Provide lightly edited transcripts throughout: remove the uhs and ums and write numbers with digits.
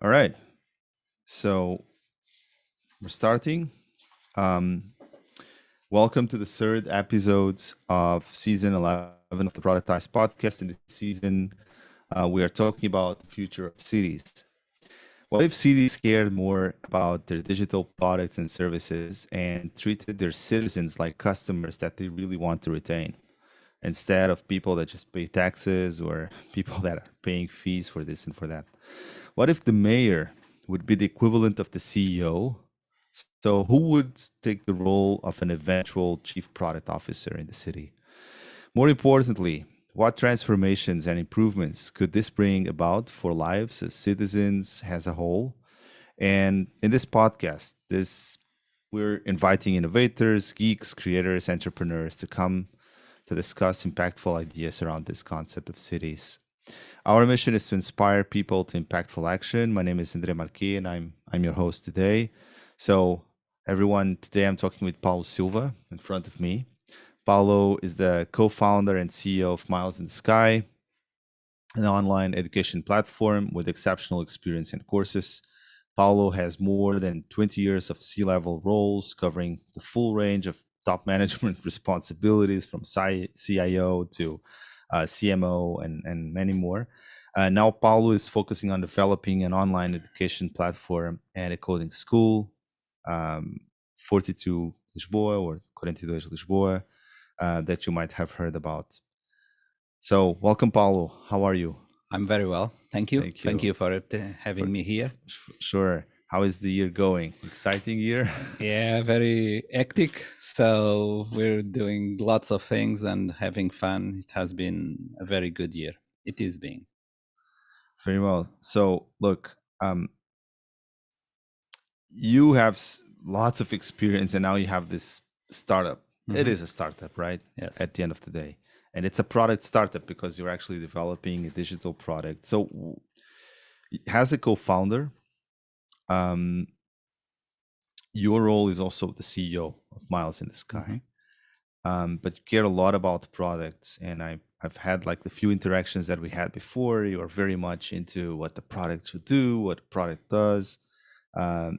All right. So we're starting. Um, Welcome to the third episode of season 11 of the Productized Podcast. In this season, we are talking about the future of cities. What if cities cared more about their digital products and services and treated their citizens like customers that they really want to retain, instead of people that just pay taxes or people that are paying fees for this and for that? What if the mayor would be the equivalent of the CEO? So, who would take the role of an eventual chief product officer in the city? More importantly, what transformations and improvements could this bring about for lives as citizens as a whole? And in this podcast, we're inviting innovators, geeks, creators, entrepreneurs to come to discuss impactful ideas around this concept of cities. Our mission is to inspire people to impactful action. My name is André Marquet, and I'm your host today. So, everyone, today I'm talking with Paulo Silva in front of me. Paulo is the co-founder and CEO of Miles in the Sky, an online education platform with exceptional experience and courses. Paulo has more than 20 years of C-level roles covering the full range of top management responsibilities from CIO to CMO and many more. Now, Paulo is focusing on developing an online education platform and a coding school, um, 42 Lisboa or 42 Lisboa, that you might have heard about. So, welcome, Paulo. How are you? I'm very well. Thank you. Thank Thank you you for having me here. Sure. How is the year going? Exciting year? Yeah, very hectic. So we're doing lots of things and having fun. It has been a very good year. It is being. Very well. So, look, you have lots of experience, and now you have this startup. It is a startup, right? Yes. At the end of the day, and it's a product startup because you're actually developing a digital product. So, as a co-founder, um, your role is also the CEO of Miles in the Sky. But you care a lot about products, and I've had like the few interactions that we had before. You are very much into what the product should do, what the product does,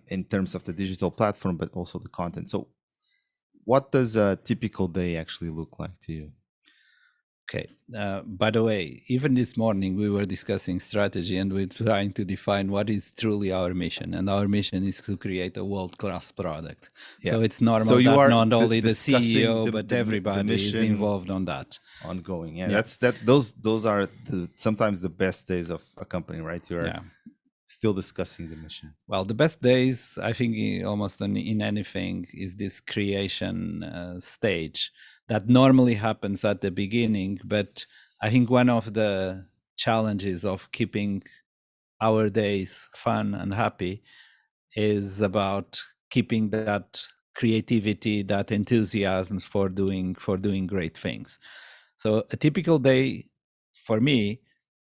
in terms of the digital platform, but also the content. So, what does a typical day actually look like to you? Okay. By the way, even this morning we were discussing strategy and we're trying to define what is truly our mission. And our mission is to create a world-class product. Yeah. So it's So normal you that are not only the discussing CEO, but everybody is mission involved on that. ongoing. Yeah, Yeah. that's that. Those are sometimes the best days of a company, right? You are Yeah. still discussing the mission. Well, the best days, I think, almost in anything, is this creation stage that normally happens at the beginning. But I think one of the challenges of keeping our days fun and happy is about keeping that creativity, that enthusiasm for doing great things. So a typical day for me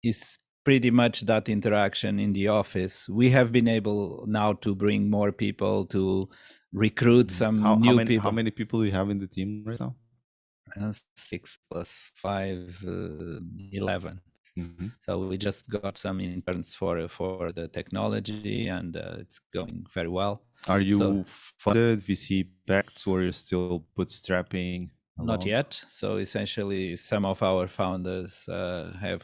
is pretty much that interaction in the office. We have been able now to bring more people, to recruit some new people. How many people do you have in the team right now? 6 plus 5, 11. Mm-hmm. So we just got some interns for the technology, and it's going very well. Are you So funded, VC backed, or you're still bootstrapping along? not yet. So essentially, some of our founders have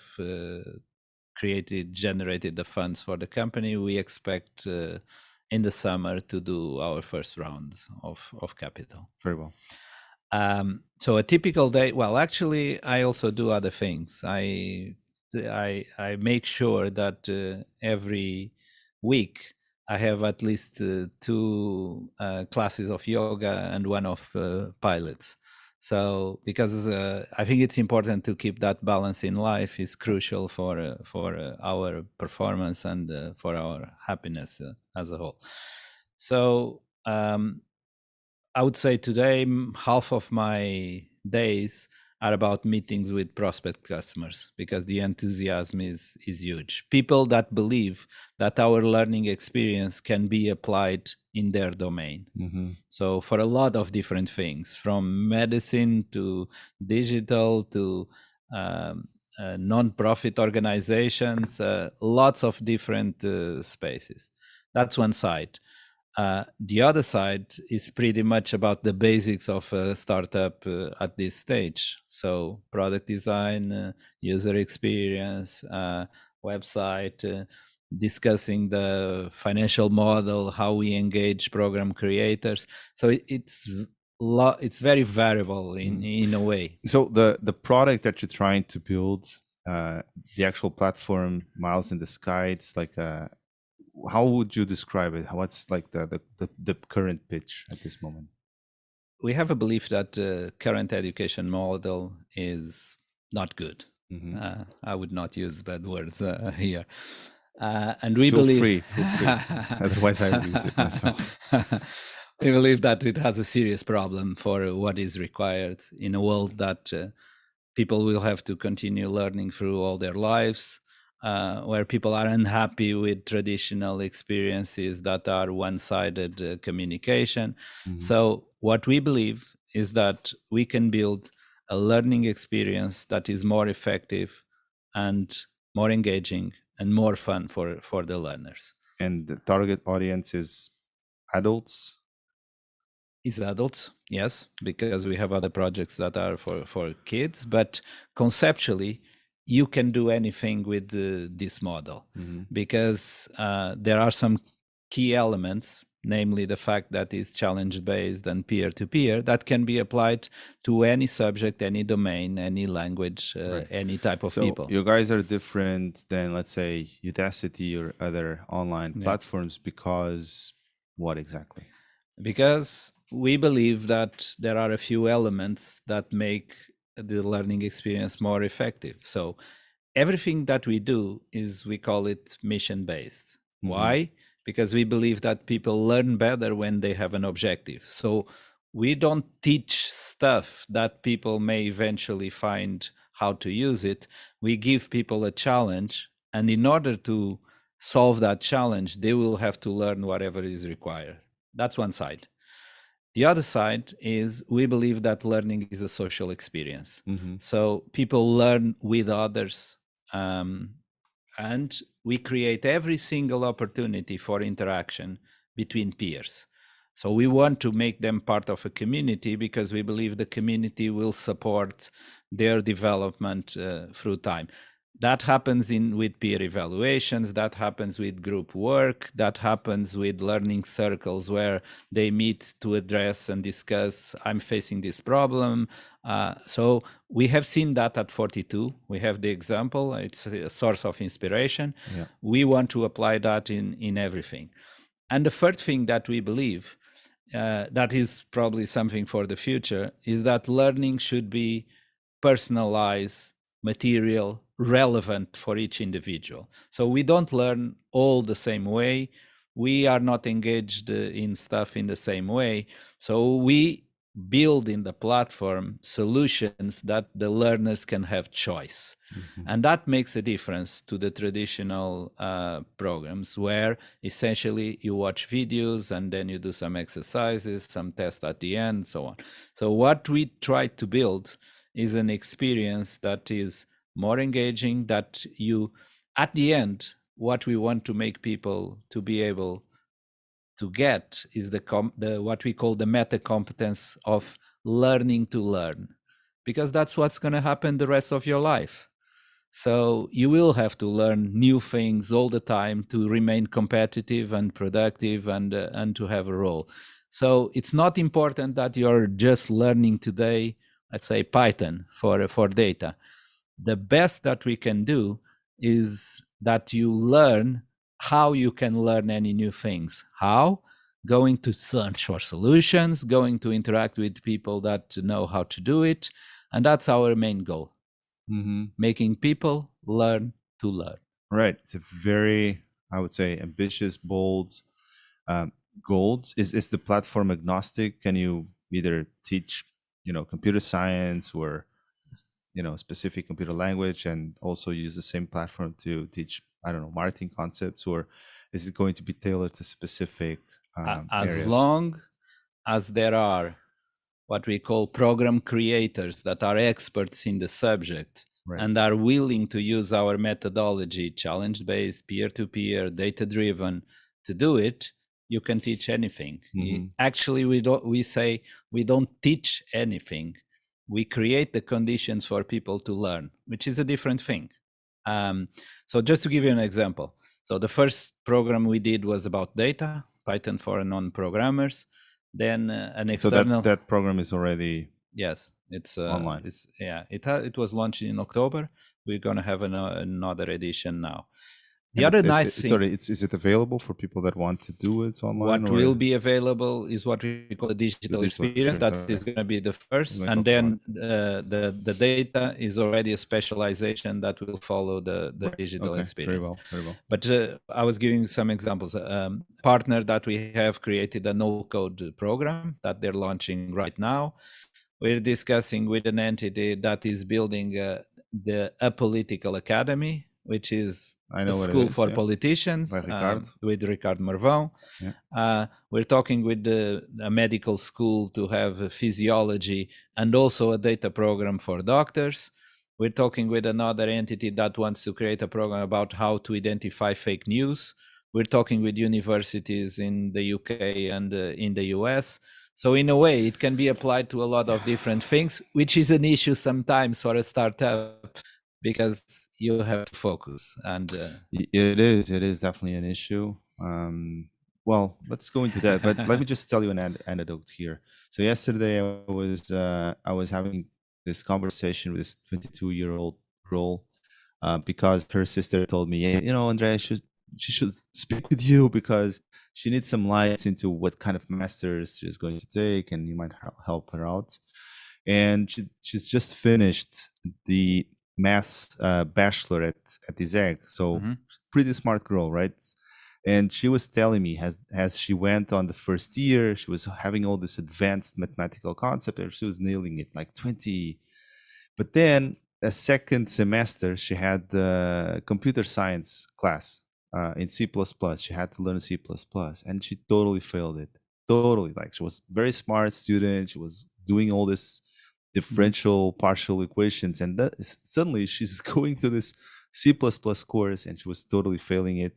generated the funds for the company. We expect in the summer to do our first round of capital. Very well. So a typical day. Well, actually, I also do other things. I make sure that every week I have at least 2 classes of yoga and one of pilates. So because I think it's important to keep that balance in life is crucial for our performance and for our happiness as a whole. So I would say today half of my days are about meetings with prospect customers because the enthusiasm is huge. People that believe that our learning experience can be applied in their domain. So for a lot of different things, from medicine to digital to non-profit organizations, lots of different spaces. That's one side. The other side is pretty much about the basics of a startup at this stage. So product design, user experience, website, discussing the financial model, how we engage program creators. So it's very variable in a way. So the product that you're trying to build, the actual platform, miles in the sky, it's like how would you describe it? What's like the current pitch at this moment? We have a belief that the current education model is not good. I would not use bad words here. And we Feel believe... free. Otherwise, I will use it myself. We believe that it has a serious problem for what is required in a world that people will have to continue learning through all their lives, where people are unhappy with traditional experiences that are one-sided communication. So what we believe is that we can build a learning experience that is more effective and more engaging and more fun for the learners. And the target audience is adults? Is adults, yes, because we have other projects that are for kids, but conceptually you can do anything with this model, because there are some key elements, namely the fact that it's challenge based and peer-to-peer, that can be applied to any subject, any domain, any language, any type of people. You guys are different than, let's say, Udacity or other online platforms because what exactly? Because we believe that there are a few elements that make the learning experience more effective. So everything that we do is, we call it mission-based. Why? Because we believe that people learn better when they have an objective. So we don't teach stuff that people may eventually find how to use it. We give people a challenge, and in order to solve that challenge, they will have to learn whatever is required. That's one side. The other side is, we believe that learning is a social experience. So people learn with others, and we create every single opportunity for interaction between peers. So we want to make them part of a community, because we believe the community will support their development through time. That happens with peer evaluations, that happens with group work, that happens with learning circles where they meet to address and discuss, I'm facing this problem. So we have seen that at 42. We have the example, it's a source of inspiration. We want to apply that in everything. And the third thing that we believe, that is probably something for the future, is that learning should be personalized, material, relevant for each individual. So we don't learn all the same way. We are not engaged in stuff in the same way. So we build in the platform solutions that the learners can have choice. And that makes a difference to the traditional programs, where essentially you watch videos and then you do some exercises, some tests at the end, so on. So what we try to build is an experience that is more engaging, that you, at the end, what we want to make people to be able to get is the what we call the meta competence of learning to learn, because that's what's going to happen the rest of your life. So you will have to learn new things all the time to remain competitive and productive and to have a role. So it's not important that you're just learning today, let's say Python for data. The best that we can do is that you learn how you can learn any new things. How? Going to search for solutions, going to interact with people that know how to do it. And that's our main goal. Making people learn to learn. Right. It's a very, I would say, ambitious, bold goals. Is the platform agnostic? Can you either teach, computer science or, specific computer language, and also use the same platform to teach, I don't know, marketing concepts, or is it going to be tailored to specific as areas? long as there are what we call program creators that are experts in the subject, and are willing to use our methodology, challenge-based, peer-to-peer, data-driven, to do it, you can teach anything. Actually, we say we don't teach anything. We create the conditions for people to learn, which is a different thing. So just to give you an example. So the first program we did was about data, Python for non-programmers. Then an external... So that program is already... Yes, it's online. It was launched in October. We're going to have another edition now. The other nice thing... Sorry, is it available for people that want to do it online? What will be available is what we call a digital experience. That is going to be the first. And then the data is already a specialization that will follow the digital experience. Very well. But I was giving some examples. Partner that we have created a no-code program that they're launching right now. We're discussing with an entity that is building the Apolitical Academy, which is a school for politicians with Ricardo Marvão. We're talking with a medical school to have physiology and also a data program for doctors. We're talking with another entity that wants to create a program about how to identify fake news. We're talking with universities in the UK and in the US. So in a way, it can be applied to a lot of different things, which is an issue sometimes for a startup because you have to focus. And it is definitely an issue. Well, let's go into that. But let me just tell you an anecdote here. So yesterday I was having this conversation with this 22-year-old girl because her sister told me, hey, André, she should speak with you because she needs some lights into what kind of masters she's going to take, and you might help her out. And she's just finished the maths bachelor at the ZEG, so pretty smart girl, right? And she was telling me as she went on the first year, she was having all this advanced mathematical concept, and she was nailing it like 20. But then a second semester, she had the computer science class in C++. She had to learn C++, and she totally failed it. Totally, like she was very smart student. She was doing all this differential partial equations, and suddenly she's going to this C++ course, and she was totally failing it.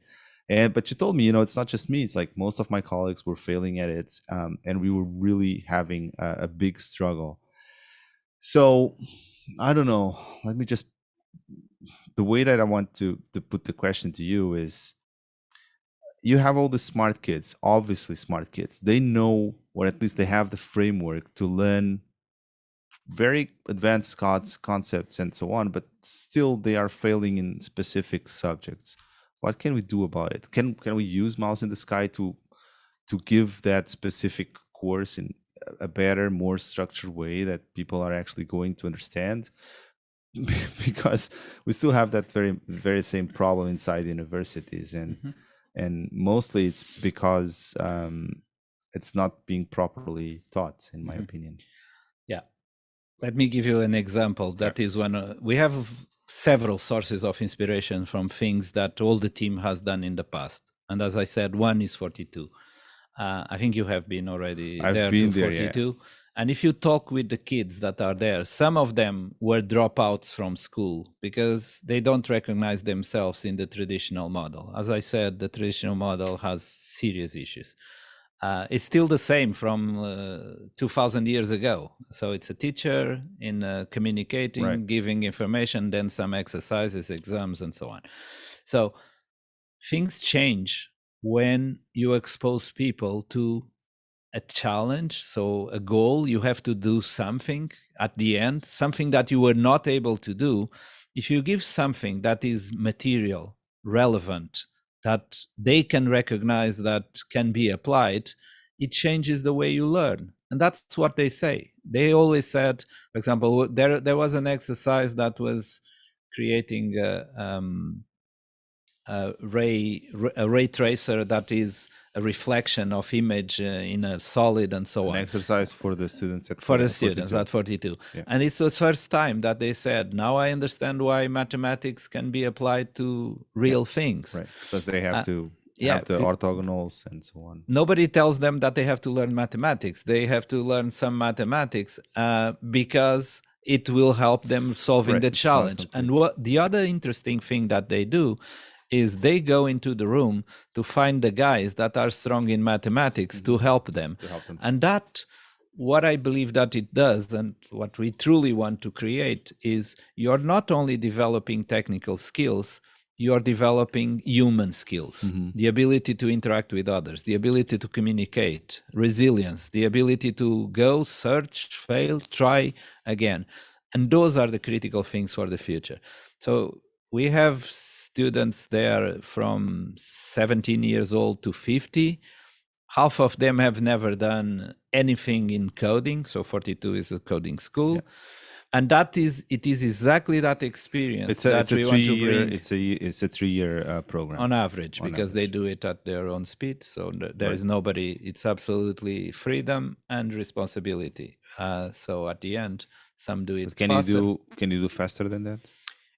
But she told me, it's not just me. It's like most of my colleagues were failing at it, and we were really having a big struggle. So I don't know. Let me just... The way that I want to put the question to you is, you have all the smart kids, obviously smart kids. They know, or at least they have the framework to learn very advanced concepts and so on, but still they are failing in specific subjects. What can we do about it? Can we use Mouse in the Sky to give that specific course in a better, more structured way that people are actually going to understand? Because we still have that very same problem inside universities, and mostly it's because it's not being properly taught, in my opinion. Yeah, let me give you an example. That is when we have several sources of inspiration from things that all the team has done in the past, and as I said, one is 42. I think you have been already there to 42. Yeah. And if you talk with the kids that are there, some of them were dropouts from school because they don't recognize themselves in the traditional model. As I said, the traditional model has serious issues. It's still the same from 2,000 years ago. So it's a teacher in communicating, giving information, then some exercises, exams, and so on. So things change when you expose people to a challenge, so a goal. You have to do something at the end, something that you were not able to do. If you give something that is material, relevant, that they can recognize, that can be applied, it changes the way you learn. And that's what they say. They always said, for example, there was an exercise that was creating a ray tracer that is a reflection of image in a solid and so on. An exercise for the students at 42. Yeah. And it's the first time that they said, now I understand why mathematics can be applied to real things. Right, because they have to have the orthogonals and so on. Nobody tells them that they have to learn mathematics. They have to learn some mathematics because it will help them solving the Right, it's not challenge. And complete. what the other interesting thing that they do is they go into the room to find the guys that are strong in mathematics to help them. To help them. And that, what I believe that it does, and what we truly want to create, is you're not only developing technical skills, you're developing human skills, the ability to interact with others, the ability to communicate, resilience, the ability to go, search, fail, try again. And those are the critical things for the future. So we have students there from 17 years old to 50. Half of them have never done anything in coding. So 42 is a coding school. Yeah. And it is exactly that experience that we want to bring. It's a 3-year program on average, because they do it at their own speed. So there is nobody, it's absolutely freedom and responsibility. So at the end, some do it faster. Can you do faster than that?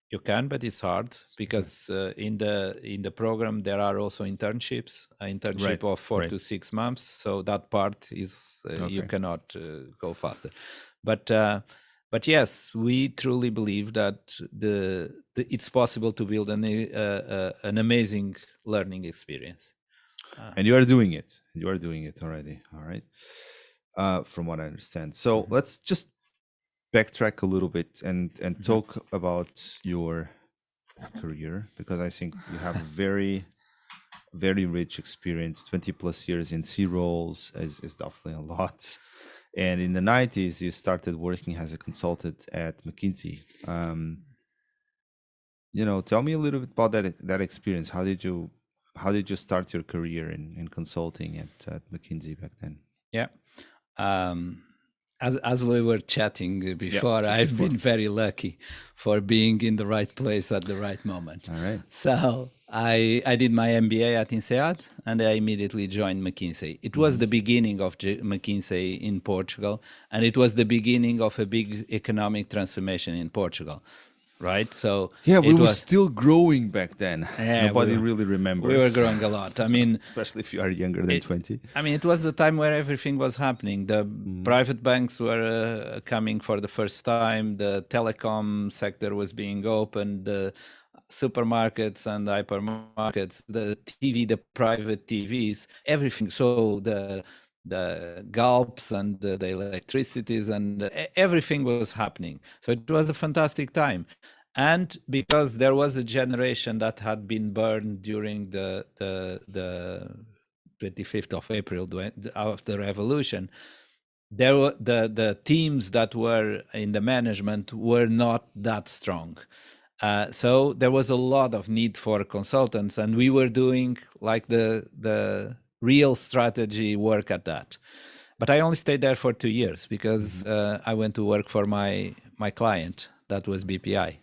You can, but it's hard because in the program there are also internships, an internship of 4 to 6 months. So that part is you cannot go faster. But yes, we truly believe that it's possible to build an amazing learning experience. And you are doing it. You are doing it already. All right. From what I understand. So let's just backtrack a little bit and talk about your career, because I think you have a very, very rich experience. 20 plus years in C roles is definitely a lot. And in the 90s, you started working as a consultant at McKinsey. Tell me a little bit about that experience. How did you start your career in consulting at McKinsey back then? Yeah. As we were chatting before, I've been very lucky for being in the right place at the right moment. All right. So I did my MBA at INSEAD, and I immediately joined McKinsey. It was the beginning of McKinsey in Portugal, and it was the beginning of a big economic transformation in Portugal. Right, so yeah, we were still growing back then. Yeah, Nobody really remembers. We were growing a lot. I mean, especially if you are younger than 20. I mean, it was the time where everything was happening. The private banks were coming for the first time. The telecom sector was being opened. The supermarkets and hypermarkets, the TV, the private TVs, everything. So the gulps and the electricities and everything was happening. So it was a fantastic time. And because there was a generation that had been burned during the 25th of April of the revolution, there were the teams that were in the management were not that strong. So there was a lot of need for consultants, and we were doing like the real strategy work at that. But I only stayed there for 2 years because I went to work for my client, that was BPI.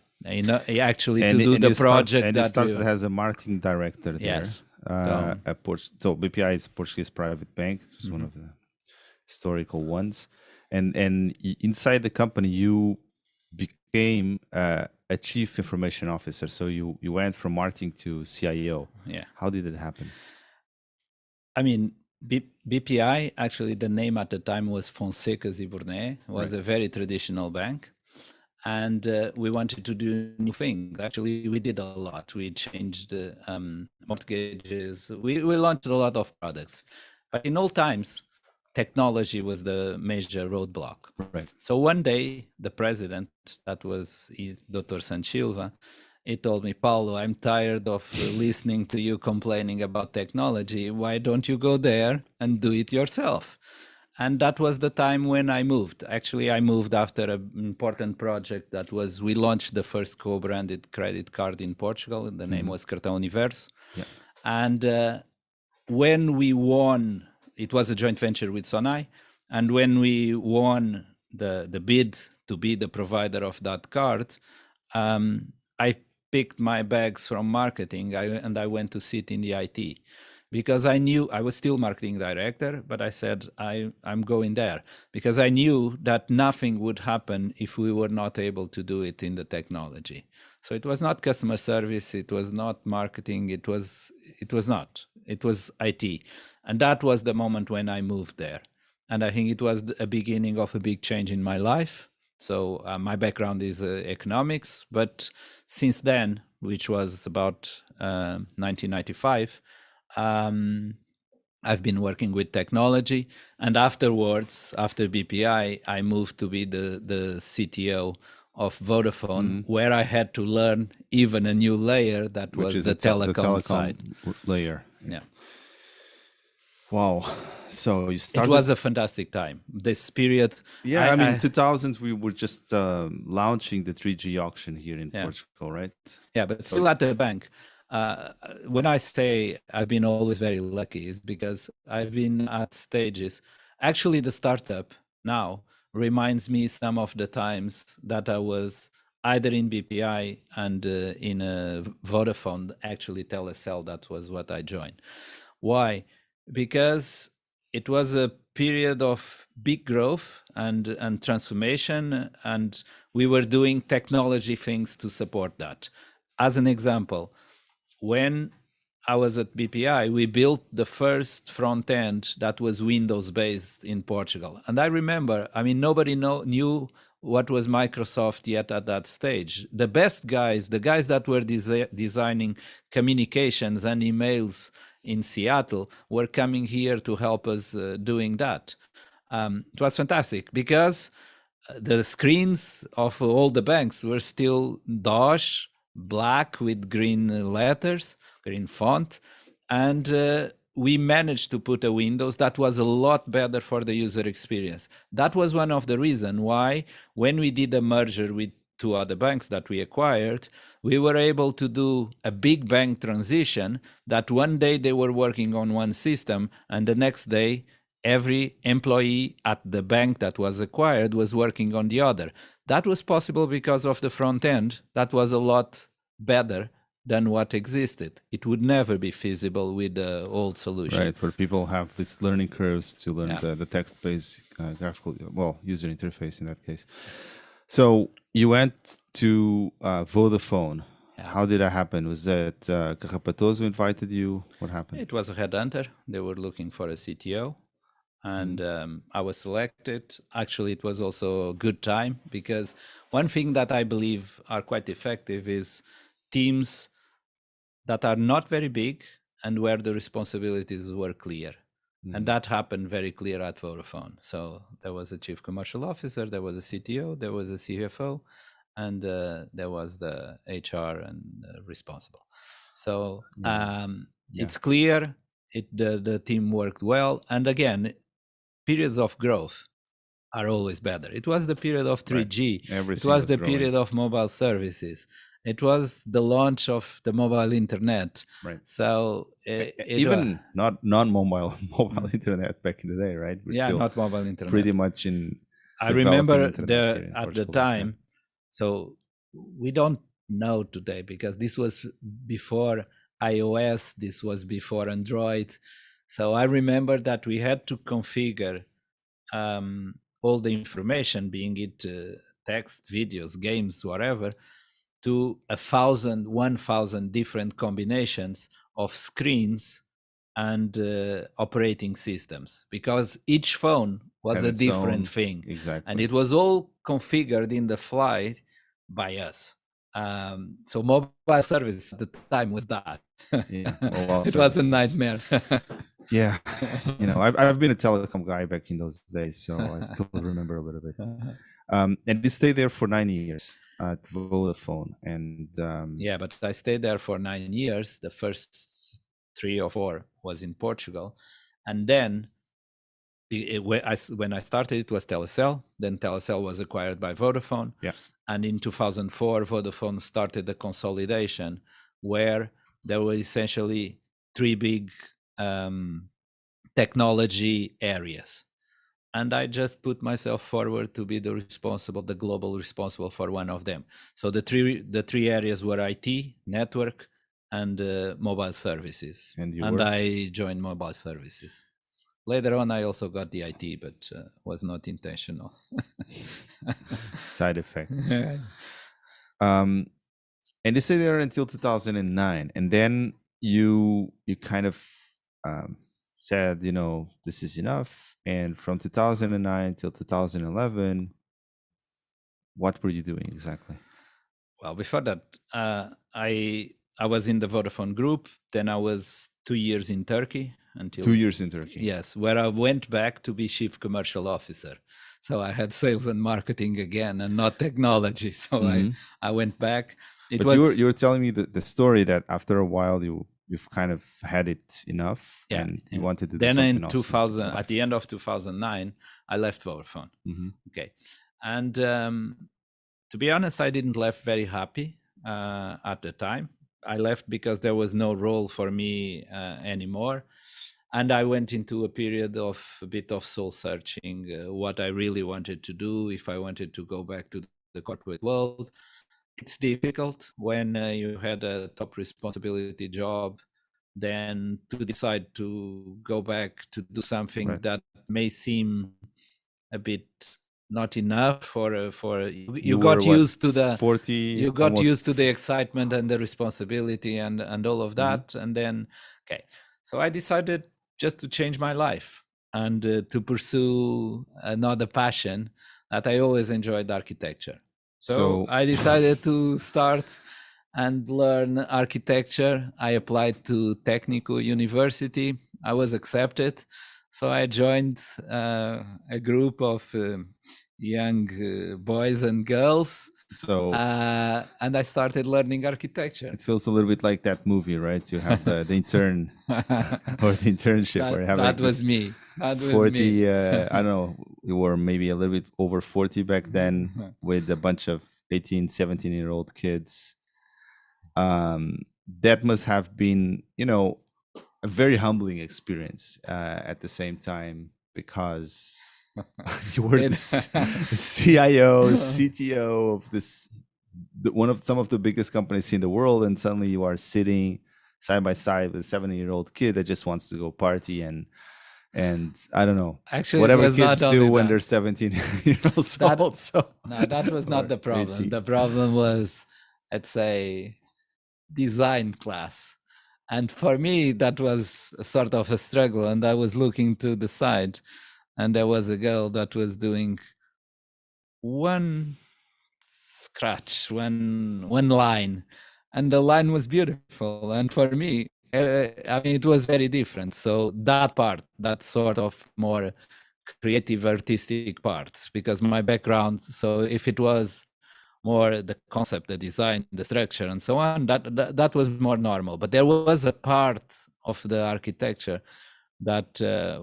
Actually, to do the project and that you started as a marketing director there. Yes. So BPI is a Portuguese private bank. It's one of the historical ones. And inside the company, you became a chief information officer. So you went from marketing to CIO. Yeah. How did it happen? I mean, BPI, actually the name at the time was Fonseca Ziburné, was a very traditional bank. And we wanted to do new things. Actually, we did a lot. We changed mortgages. We launched a lot of products. But in all times, technology was the major roadblock. Right. So one day, the president, that was Dr. Silva, he told me, Paulo, I'm tired of listening to you complaining about technology. Why don't you go there and do it yourself? And that was the time when I moved. Actually, I moved after an important project that was, we launched the first co-branded credit card in Portugal. The name was Cartão Universo. Yeah. And when we won, it was a joint venture with Sonai. And when we won the bid to be the provider of that card, I picked my bags from marketing and I went to sit in the IT. Because I knew I was still marketing director, but I said, I'm going there because I knew that nothing would happen if we were not able to do it in the technology. So it was not customer service. It was not marketing. It was not. It was IT. And that was the moment when I moved there. And I think it was a beginning of a big change in my life. So my background is economics, but since then, which was about 1995, I've been working with technology, and afterwards, after BPI, I moved to be the CTO of Vodafone, where I had to learn even a new layer that which was is the the telecom telecom side. layer. Yeah. Wow. So you It started. was a fantastic time. This period. Yeah, I mean, 2000s, we were just launching the 3G auction here in Yeah. Portugal, right? Yeah, but So still at the bank. When I say I've been always very lucky, is because I've been at stages. Actually, the startup now reminds me some of the times that I was either in BPI and in Vodafone, actually Telecel. That was what I joined. Why? Because it was a period of big growth and transformation, and we were doing technology things to support that. As an example, when I was at BPI, we built the first front end that was Windows based in Portugal. And I remember, I mean, nobody knew what was Microsoft yet at that stage. The best guys, the guys that were designing communications and emails in Seattle, were coming here to help us doing that. It was fantastic because the screens of all the banks were still DOS, black with green letters, green font, and we managed to put a Windows that was a lot better for the user experience. That was one of the reasons why, when we did a merger with two other banks that we acquired, we were able to do a big bang transition that one day they were working on one system and the next day every employee at the bank that was acquired was working on the other. That was possible because of the front end. That was a lot better than what existed. It would never be feasible with the old solution. right, where people have this learning curves to learn Yeah. the text-based graphical, well, user interface in that case. So you went to Vodafone. Yeah. How did that happen? Was that Carrapatoso invited you? What happened? It was a headhunter. They were looking for a CTO. And I was selected. Actually, it was also a good time because one thing that I believe are quite effective is teams that are not very big and where the responsibilities were clear. And that happened very clear at Vodafone. So there was a chief commercial officer, there was a CTO, there was a CFO, and there was the HR and responsible. So it's clear. The team worked well. And again, periods of growth are always better. It was the period of 3G. Right. Everything It was the growing. period of mobile services. It was the launch of the mobile internet. Right. So even not non-mobile mobile internet back in the day, right? We're still not mobile internet. pretty much in. I remember at the time. So we don't know today because this was before iOS. This was before Android. So I remember that we had to configure all the information, being it text, videos, games, whatever, to 1,000 different combinations of screens and operating systems, because each phone was Had a its different own- thing. Exactly. And it was all configured in the fly by us. So mobile service at the time was that. Yeah, mobile it was a services. nightmare. Yeah, I've been a telecom guy back in those days, so I still remember a little bit. And you stayed there for 9 years at Vodafone, and yeah, but I stayed there for 9 years. The first 3 or 4 was in Portugal, and then when I started, it was Telecel. Then Telecel was acquired by Vodafone. Yeah. And in 2004, Vodafone started the consolidation, where there were essentially 3 big technology areas. And I just put myself forward to be the global responsible for one of them. So the three areas were IT, network, and mobile services. And I joined mobile services. Later on, I also got the IT, but was not intentional. Side effects. And you stayed there until 2009, and then you kind of said, this is enough. And from 2009 till 2011, what were you doing exactly? Well, before that, I was in the Vodafone group. Then I was 2 years in Turkey until 2 years in Turkey. Yes, where I went back to be chief commercial officer. So I had sales and marketing again, and not technology. So I went back. But you were telling me the story that after a while you've kind of had it enough, and you wanted to do then something in else. 2000, at the end of 2009, I left Vodafone. Okay, and to be honest, I didn't left very happy at the time. I left because there was no role for me anymore. And I went into a period of a bit of soul searching, what I really wanted to do, if I wanted to go back to the corporate world. It's difficult when you had a top responsibility job, then to decide to go back to do something that may seem a bit not enough for you got used to the 40, you got used to the excitement and the responsibility and all of that, and then so I decided just to change my life and to pursue another passion that I always enjoyed, architecture. So I decided to start and learn architecture. I applied to Technical University. I was accepted. So I joined a group of young boys and girls. So and I started learning architecture. It feels a little bit like that movie, right? You have the intern or the internship where you have that was me. That was 40, me. I don't know, you were maybe a little bit over 40 back then with a bunch of 18, 17-year-old kids. That must have been, a very humbling experience at the same time, because you were the CIO, CTO of some of the biggest companies in the world, and suddenly you are sitting side by side with a 7-year-old kid that just wants to go party and I don't know, actually, whatever kids do when they're 17 years old. So no, that was not the problem. 18. The problem was, let's say, design class. And for me, that was sort of a struggle. And I was looking to the side, and there was a girl that was doing one scratch, one line, and the line was beautiful. And for me, I mean, it was very different. So that part, that sort of more creative, artistic parts, because my background, so if it was more the concept, the design, the structure, and so on, that was more normal. But there was a part of the architecture that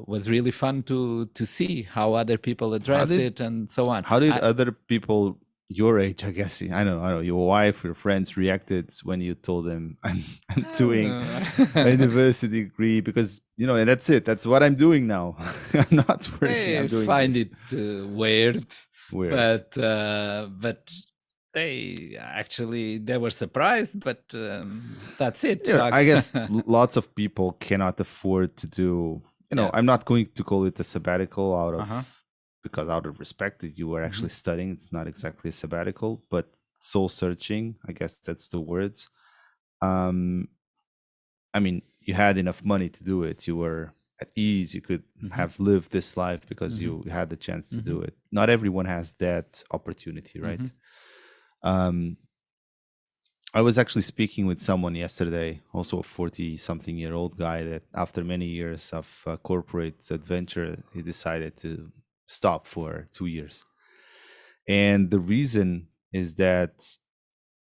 was really fun to see how other people address it and so on. How did other people your age, I guess, I don't know, your wife, your friends reacted when you told them I'm doing a university degree? Because and that's it, that's what I'm doing now. I'm not working. I'm doing find this. It weird, but they were surprised, but that's it. I guess lots of people cannot afford to do, I'm not going to call it a sabbatical out of respect that you were actually studying. It's not exactly a sabbatical, but soul searching, I guess that's the words. I mean, you had enough money to do it. You were at ease. You could have lived this life because you had the chance to do it. Not everyone has that opportunity, right? I was actually speaking with someone yesterday, also a 40-something-year-old guy, that after many years of corporate adventure, he decided to stop for 2 years. And the reason is that,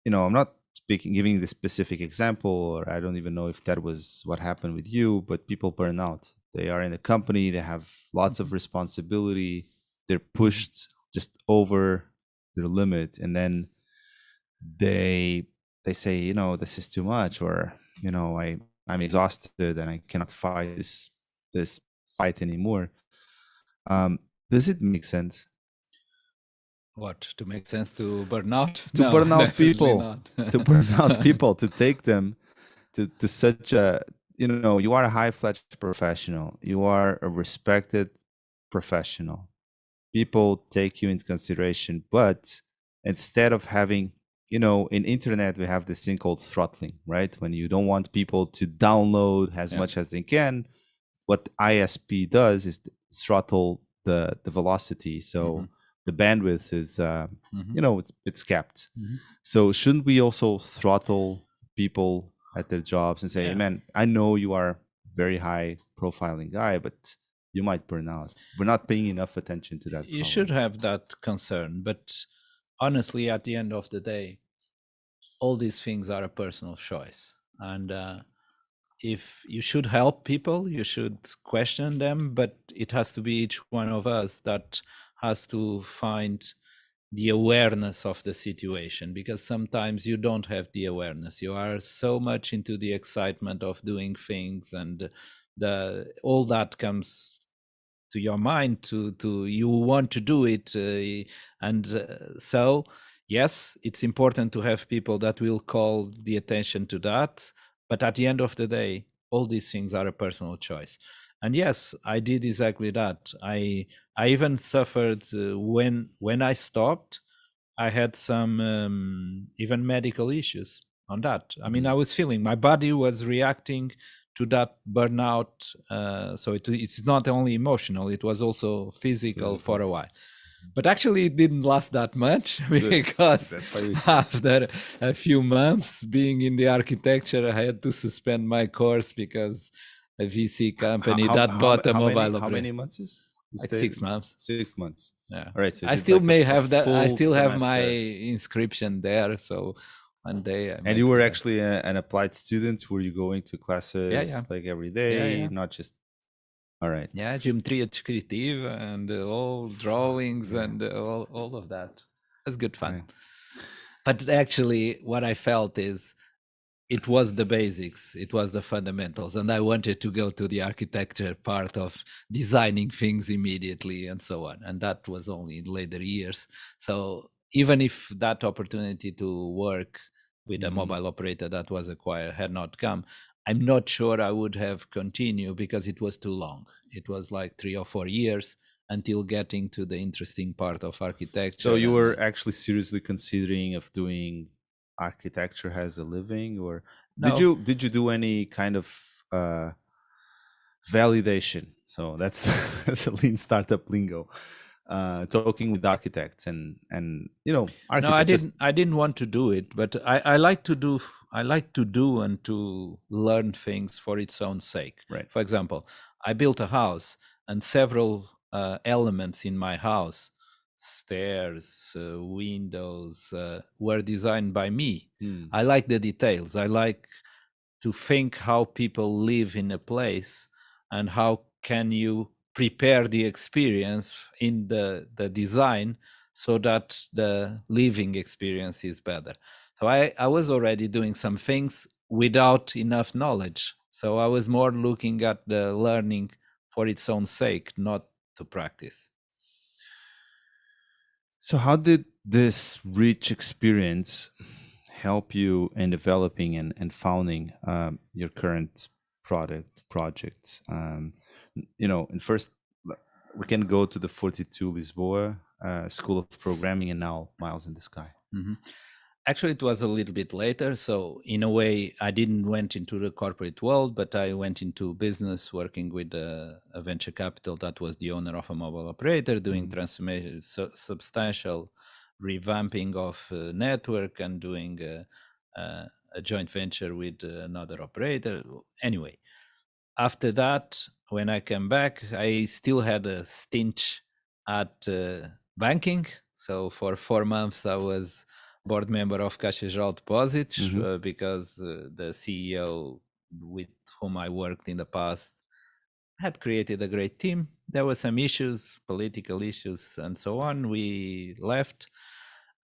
I'm not giving the specific example, or I don't even know if that was what happened with you, but people burn out. They are in a company, they have lots of responsibility, they're pushed just over their limit, and then they say, this is too much, or I'm exhausted and I cannot fight this fight anymore. Does it make sense? What, to make sense to burn out? To burn out people, to burn out people, to take them to such a, you are a high-fledged professional, you are a respected professional, people take you into consideration, but instead of having, in internet we have this thing called throttling, right? When you don't want people to download as much as they can, what ISP does is throttle the velocity. So the bandwidth is it's capped. Mhm. So shouldn't we also throttle people at their jobs and say, Yeah. man, I know you are very high profiling guy, but you might burn out. We're not paying enough attention to that You problem. should have that concern, but honestly, at the end of the day, all these things are a personal choice. And if you should help people, you should question them, but it has to be each one of us that has to find the awareness of the situation, because sometimes you don't have the awareness. You are so much into the excitement of doing things, and the all that comes to your mind to you want to do it, so yes, it's important to have people that will call the attention to that, but at the end of the day, all these things are a personal choice. And yes, I did exactly that. I even suffered when I stopped. I had some even medical issues on that. I mean, I was feeling my body was reacting to that burnout. So it's not only emotional; it was also physical for a while. But actually, it didn't last that much because That's why we after a few months being in the architecture, I had to suspend my course because a VC company that bought a mobile operator. how many months is Like 6 months. 6 months. Yeah. All right. So you I did still like may a have that. I full still have my semester. inscription there. So one day I And might you were do that. actually an applied student. Were you going to classes yeah. like every day, yeah. not just? All right. Yeah, geometria descritiva and all drawings and all of that. It's good fun. Right. But actually, what I felt is it was the basics, it was the fundamentals, and I wanted to go to the architecture part of designing things immediately and so on. And that was only in later years. So even if that opportunity to work with a mobile operator that was acquired had not come, I'm not sure I would have continued because it was too long. It was like 3 or 4 years until getting to the interesting part of architecture. So you were actually seriously considering of doing architecture as a living, or No. did you do any kind of validation? So that's that's a lean startup lingo. Talking with architects and No, architects. I didn't want to do it, but I like to do and to learn things for its own sake. Right. For example, I built a house, and several elements in my house, stairs, windows, were designed by me. I like the details. I like to think how people live in a place and how can you prepare the experience in the design so that the living experience is better. So I was already doing some things without enough knowledge. So I was more looking at the learning for its own sake, not to practice. So how did this rich experience help you in developing and founding your current project? And first we can go to the 42 Lisboa School of Programming, and now Miles in the Sky. Actually, it was a little bit later. So in a way, I didn't went into the corporate world, but I went into business working with a venture capital that was the owner of a mobile operator, doing transformation, substantial revamping of network and doing a joint venture with another operator. Anyway, after that, when I came back, I still had a stint at banking. So for 4 months, I was board member of Caixa Geral de Depósitos because the CEO with whom I worked in the past had created a great team. There were some issues, political issues, and so on. We left.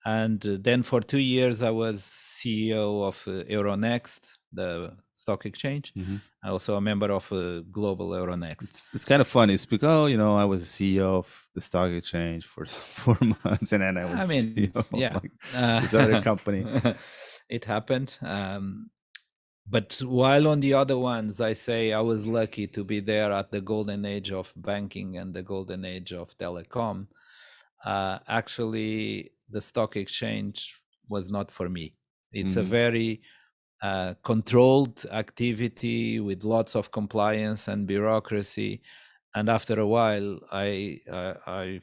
And then for 2 years, I was CEO of Euronext, the stock exchange. Also a member of Global Euronext. It's kind of funny. It's because I was a CEO of the stock exchange for 4 months, and then I was CEO of this other company. It happened. But while on the other ones, I say I was lucky to be there at the golden age of banking and the golden age of telecom. Actually, the stock exchange was not for me. It's a very controlled activity with lots of compliance and bureaucracy. And after a while, I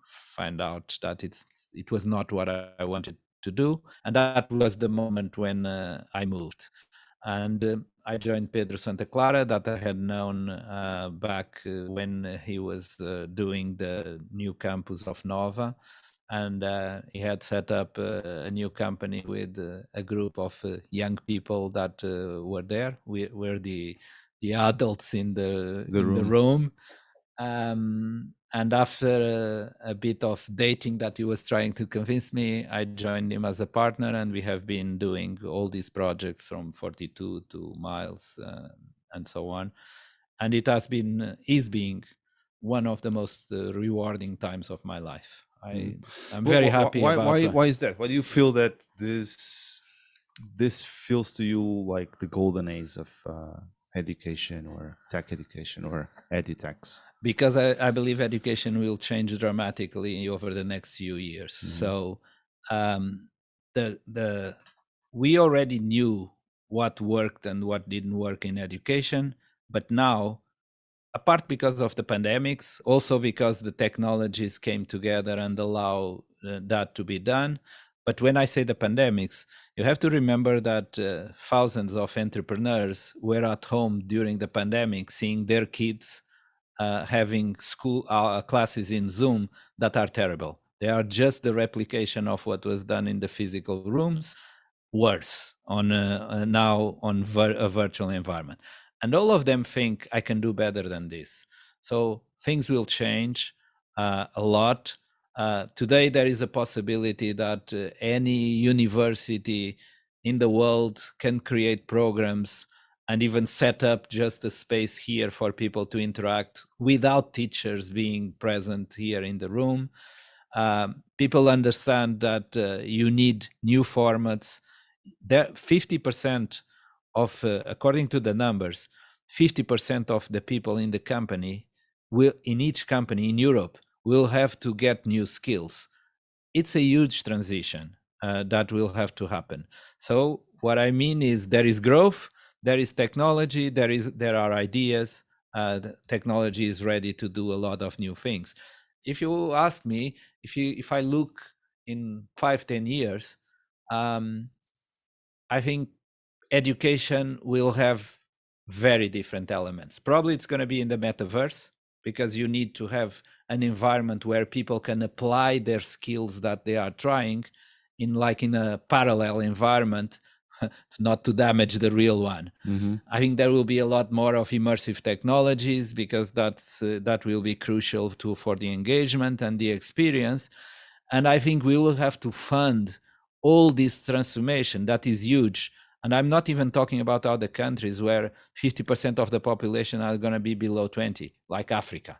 find out that it was not what I wanted to do, and that was the moment when I moved. And I joined Pedro Santa Clara, that I had known back when he was doing the new campus of Nova. And he had set up a new company with a group of young people that were there. We were the adults in the room. And after a bit of dating that he was trying to convince me, I joined him as a partner, and we have been doing all these projects from 42 to Miles and so on. And it has been, is being one of the most rewarding times of my life. I'm very happy about why is that? Why do you feel that this feels to you like the golden age of education or tech education or edutechs? Because I believe education will change dramatically over the next few years. So we already knew what worked and what didn't work in education, but now, apart because of the pandemics, also because the technologies came together and allow that to be done. But when I say the pandemics, you have to remember that thousands of entrepreneurs were at home during the pandemic, seeing their kids having school classes in Zoom that are terrible. They are just the replication of what was done in the physical rooms, worse on now on a virtual environment. And all of them think I can do better than this. So things will change a lot. Today, there is a possibility that any university in the world can create programs and even set up just a space here for people to interact without teachers being present here in the room. People understand that you need new formats. There, 50% of, according to the numbers, 50% of the people in the company will, in each company in Europe, will have to get new skills. It's a huge transition that will have to happen. So what I mean is there is growth, there is technology, there are ideas. The technology is ready to do a lot of new things. If you ask me, if I look in 5-10 years, I think education will have very different elements. Probably it's going to be in the metaverse, because you need to have an environment where people can apply their skills that they are trying in a parallel environment, not to damage the real one. I think there will be a lot more of immersive technologies, because that will be crucial for the engagement and the experience. And I think we will have to fund all this transformation that is huge. And I'm not even talking about other countries where 50% of the population are going to be below 20, like Africa.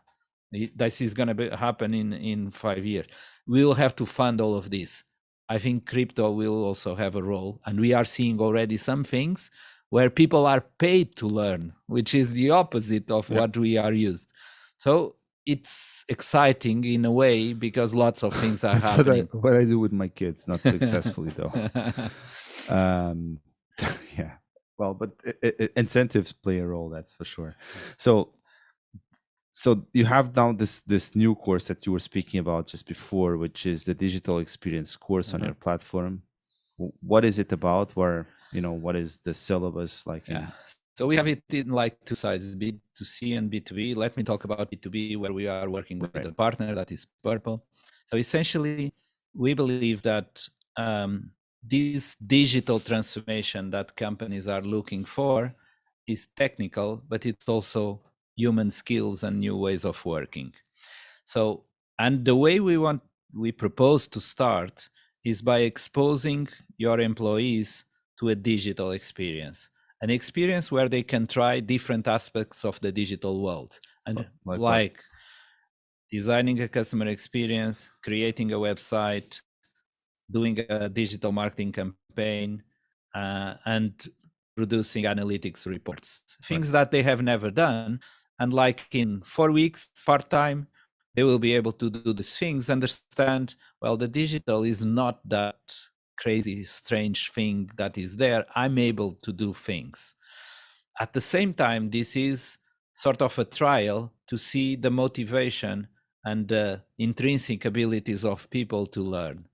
This is going to happen in 5 years. We will have to fund all of this. I think crypto will also have a role. And we are seeing already some things where people are paid to learn, which is the opposite of what we are used. So it's exciting in a way, because lots of things are happening. What I do with my kids, not successfully though. Yeah, well, but incentives play a role, that's for sure. So you have now this new course that you were speaking about just before, which is the digital experience course on your platform. What is it about? Where, what is the syllabus like? Yeah. So we have it in like two sides, B2C and B2B. Let me talk about B2B, where we are working with a partner that is Purple. So essentially, we believe that this digital transformation that companies are looking for is technical, but it's also human skills and new ways of working. So, and the way we propose to start is by exposing your employees to a digital experience, an experience where they can try different aspects of the digital world. And like designing a customer experience, creating a website, doing a digital marketing campaign, and producing analytics reports, things that they have never done. And like in 4 weeks, part-time, they will be able to do these things, understand, well, the digital is not that crazy, strange thing that is there. I'm able to do things. At the same time, this is sort of a trial to see the motivation and the intrinsic abilities of people to learn.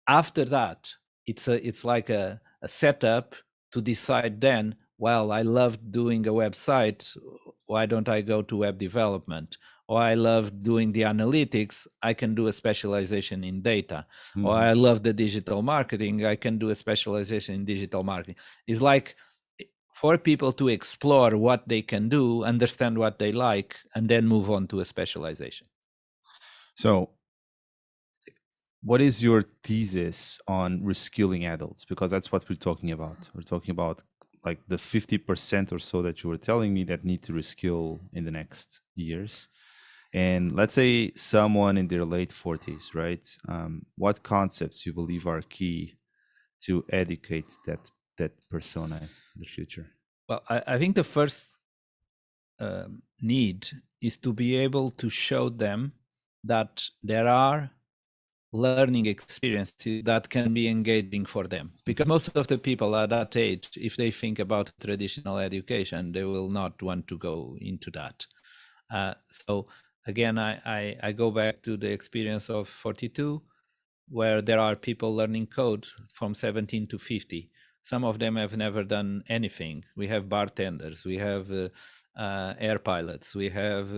After that, it's like a setup to decide then, well, I love doing a website, why don't I go to web development? Or I love doing the analytics, I can do a specialization in data. Or I love the digital marketing, I can do a specialization in digital marketing. It's like for people to explore what they can do, understand what they like, and then move on to a specialization. So what is your thesis on reskilling adults? Because that's what we're talking about. We're talking about like the 50% or so that you were telling me that need to reskill in the next years. And let's say someone in their late 40s, right? What concepts you believe are key to educate that persona in the future? Well, I think the first need is to be able to show them that there are learning experiences that can be engaging for them. Because most of the people at that age, if they think about traditional education, they will not want to go into that. So again, I go back to the experience of 42, where there are people learning code from 17 to 50. Some of them have never done anything. We have bartenders, we have air pilots, we have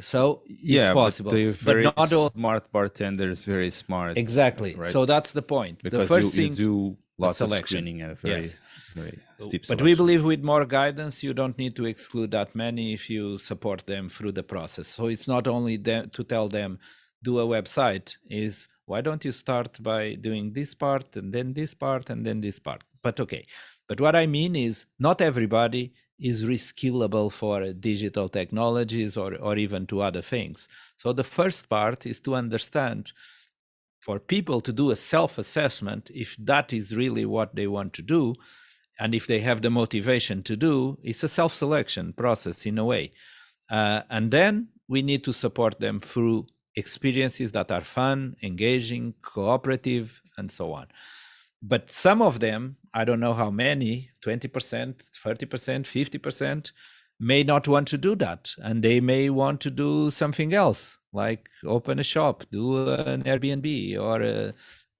so it's possible. But they're very not all smart bartenders, very smart. Exactly. Right? So that's the point. Because the first you thing, do lots of selection. screening and a very, Yes. very steep But selection. we believe with more guidance, you don't need to exclude that many if you support them through the process. So it's not only to tell them, do a website, is why don't you start by doing this part and then this part and then this part? But okay. But what I mean is not everybody is reskillable for digital technologies or even to other things. So the first part is to understand, for people to do a self-assessment, if that is really what they want to do, and if they have the motivation to do, it's a self-selection process in a way. And then we need to support them through experiences that are fun, engaging, cooperative, and so on. But some of them, I don't know how many, 20%, 30%, 50%, may not want to do that. And they may want to do something else, like open a shop, do an Airbnb, or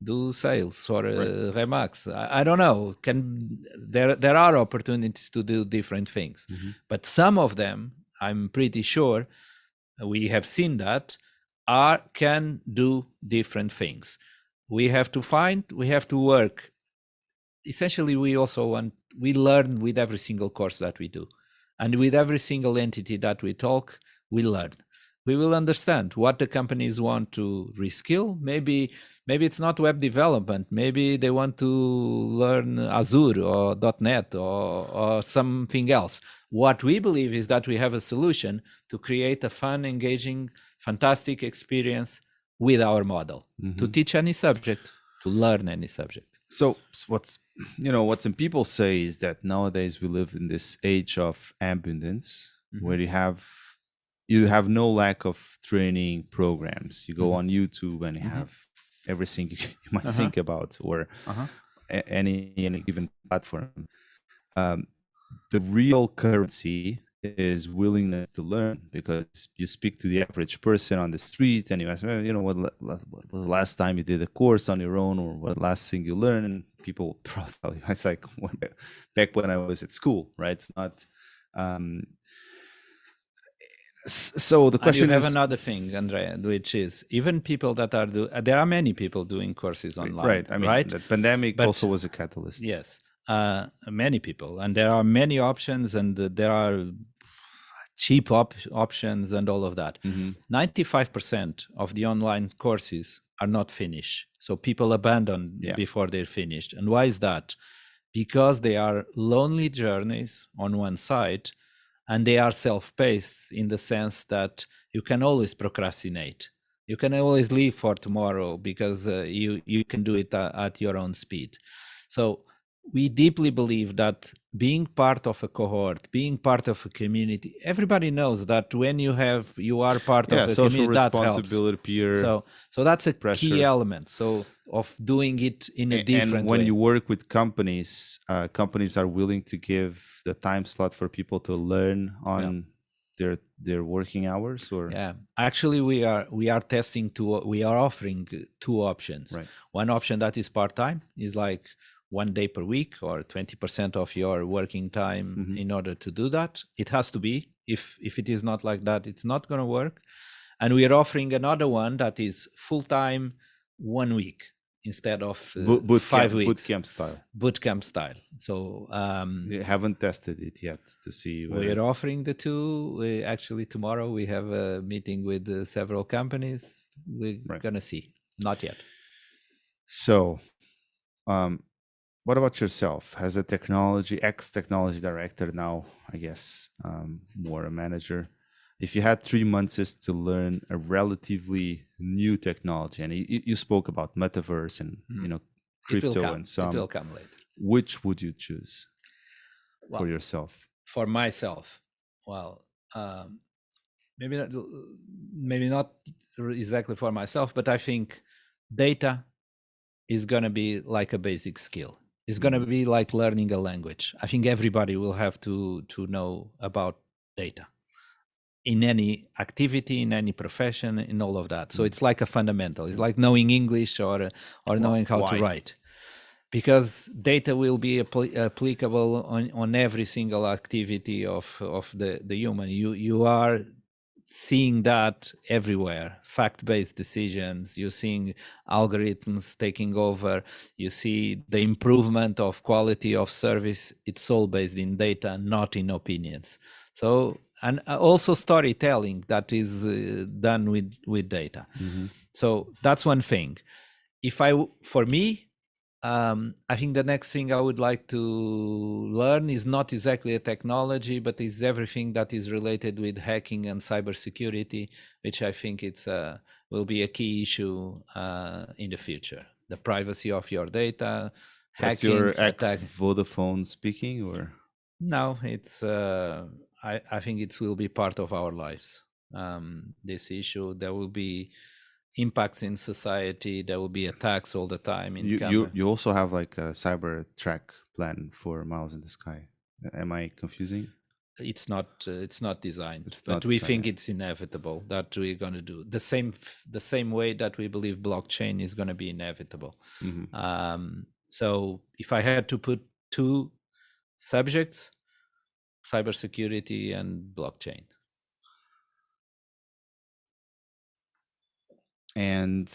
do sales, or Remax. I don't know. There are opportunities to do different things. But some of them, I'm pretty sure, we have seen that, can do different things. We have to work. Essentially, we learn with every single course that we do. And with every single entity that we talk, we learn. We will understand what the companies want to reskill. Maybe it's not web development. Maybe they want to learn Azure or .NET or something else. What we believe is that we have a solution to create a fun, engaging, fantastic experience with our model to teach any subject, to learn any subject. So what some people say is that nowadays we live in this age of abundance, where you have no lack of training programs. You go on YouTube and you have everything you might think about, or any given platform. The real currency is willingness to learn, because you speak to the average person on the street and you ask, well, what was the last time you did a course on your own, or what last thing you learned? And people probably tell you, it's like back when I was at school, right? It's not. So the question is, you have is another thing, André, which is even people that there are many people doing courses online, right? I mean, the pandemic also was a catalyst. Yes, many people, and there are many options, and there are cheap options and all of that. 95% of the online courses are not finished, so people abandon before they're finished. And why is that? Because they are lonely journeys on one side, and they are self-paced in the sense that you can always procrastinate. You can always leave for tomorrow because you can do it at your own speed. So we deeply believe that being part of a cohort, being part of a community, everybody knows that when you are part of a social community, responsibility, peer. So that's a pressure. key element. So of doing it in a different way. And when you work with companies, companies are willing to give the time slot for people to learn on their working hours, or Yeah, actually, we are testing two. We are offering two options. right? One option that is part-time is like 1 day per week or 20% of your working time. Mhm. In order to do that, it has to be. If it is not like that, it's not going to work. And we are offering another one that is full-time 1 week instead of Boot 5 camp, weeks. style. Boot camp style. So You haven't tested it yet to see whether we're offering the two. Actually, tomorrow we have a meeting with several companies. We're right. gonna see. Not yet. So, um, what about yourself as a ex-technology director now, I guess, more a manager? If you had 3 months just to learn a relatively new technology, and you spoke about metaverse and Mm. It will crypto come. and so It will on, come later. which would you choose for Well, yourself? for myself, well, maybe not exactly for myself, but I think data is gonna be like a basic skill. It's gonna Mhm. be like learning a language. I think everybody will have to know about data in any activity, in any profession, in all of that. So Mm. it's like a fundamental. It's Yeah. like knowing English or knowing how to Why? write, because data will be applicable on every single activity of the human. You are seeing that everywhere. Fact-based decisions. You're seeing algorithms taking over. You see the improvement of quality of service. It's all based in data, not in opinions. So, and also storytelling that is done with data. Mhm. So that's one thing. For me, I think the next thing I would like to learn is not exactly a technology, but is everything that is related with hacking and cybersecurity, which I think will be a key issue in the future. The privacy of your data, That's hacking, your ex attack. Vodafone speaking, or No, it's. I think it will be part of our lives. This issue, there will be impacts in society. There will be attacks all the time in camera. you also have like a cyber track plan for Miles in the Sky. Am I confusing? It's not designed, It's but not we think designed. it's inevitable that we're going to do the same way that we believe blockchain is going to be inevitable. Mhm. So if I had to put two subjects, cybersecurity and blockchain. And